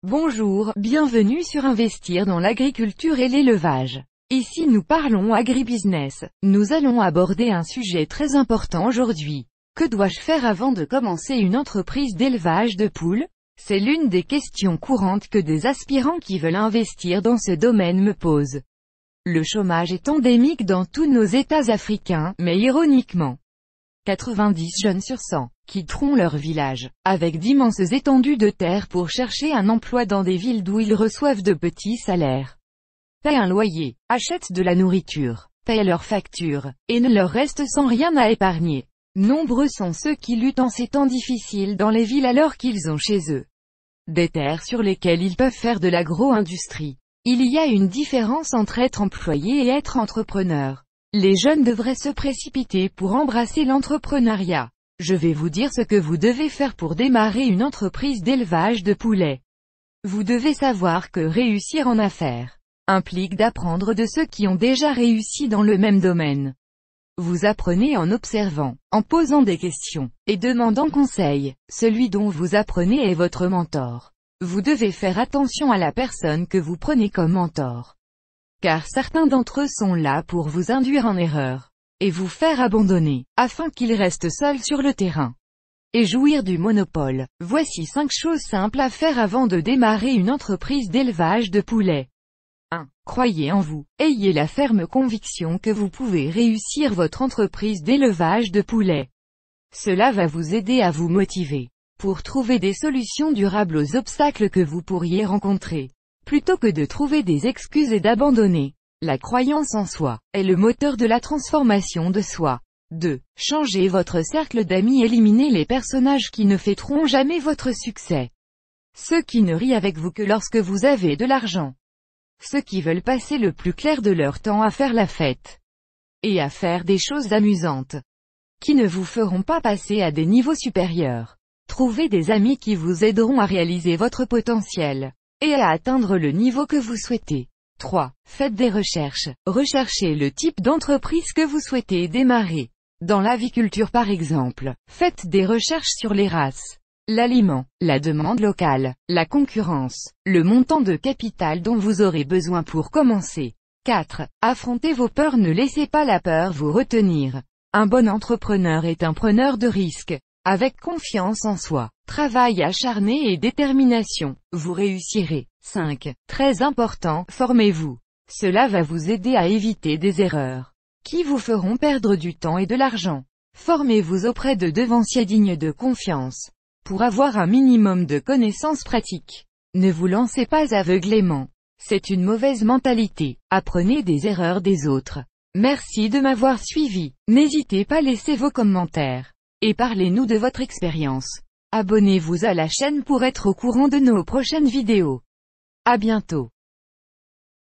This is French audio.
Bonjour, bienvenue sur Investir dans l'agriculture et l'élevage. Ici nous parlons agribusiness. Nous allons aborder un sujet très important aujourd'hui. Que dois-je faire avant de commencer une entreprise d'élevage de poules? C'est l'une des questions courantes que des aspirants qui veulent investir dans ce domaine me posent. Le chômage est endémique dans tous nos États africains, mais ironiquement, 90 jeunes sur 100 quitteront leur village, avec d'immenses étendues de terre pour chercher un emploi dans des villes d'où ils reçoivent de petits salaires, paient un loyer, achètent de la nourriture, paient leurs factures, et ne leur reste sans rien à épargner. Nombreux sont ceux qui luttent en ces temps difficiles dans les villes alors qu'ils ont chez eux des terres sur lesquelles ils peuvent faire de l'agro-industrie. Il y a une différence entre être employé et être entrepreneur. Les jeunes devraient se précipiter pour embrasser l'entrepreneuriat. Je vais vous dire ce que vous devez faire pour démarrer une entreprise d'élevage de poulets. Vous devez savoir que réussir en affaires implique d'apprendre de ceux qui ont déjà réussi dans le même domaine. Vous apprenez en observant, en posant des questions, et demandant conseil. Celui dont vous apprenez est votre mentor. Vous devez faire attention à la personne que vous prenez comme mentor, car certains d'entre eux sont là pour vous induire en erreur, et vous faire abandonner, afin qu'ils restent seuls sur le terrain, et jouir du monopole. Voici 5 choses simples à faire avant de démarrer une entreprise d'élevage de poulets. 1. Croyez en vous. Ayez la ferme conviction que vous pouvez réussir votre entreprise d'élevage de poulets. Cela va vous aider à vous motiver pour trouver des solutions durables aux obstacles que vous pourriez rencontrer, plutôt que de trouver des excuses et d'abandonner. La croyance en soi est le moteur de la transformation de soi. 2. Changez votre cercle d'amis. Éliminez les personnages qui ne fêteront jamais votre succès. Ceux qui ne rient avec vous que lorsque vous avez de l'argent. Ceux qui veulent passer le plus clair de leur temps à faire la fête et à faire des choses amusantes, qui ne vous feront pas passer à des niveaux supérieurs. Trouvez des amis qui vous aideront à réaliser votre potentiel et à atteindre le niveau que vous souhaitez. 3. Faites des recherches. Recherchez le type d'entreprise que vous souhaitez démarrer. Dans l'aviculture par exemple, faites des recherches sur les races, l'aliment, la demande locale, la concurrence, le montant de capital dont vous aurez besoin pour commencer. 4. Affrontez vos peurs. Ne laissez pas la peur vous retenir. Un bon entrepreneur est un preneur de risques. Avec confiance en soi, travail acharné et détermination, vous réussirez. 5. Très important, formez-vous. Cela va vous aider à éviter des erreurs qui vous feront perdre du temps et de l'argent. Formez-vous auprès de devanciers dignes de confiance pour avoir un minimum de connaissances pratiques. Ne vous lancez pas aveuglément. C'est une mauvaise mentalité. Apprenez des erreurs des autres. Merci de m'avoir suivi. N'hésitez pas à laisser vos commentaires et parlez-nous de votre expérience. Abonnez-vous à la chaîne pour être au courant de nos prochaines vidéos. À bientôt.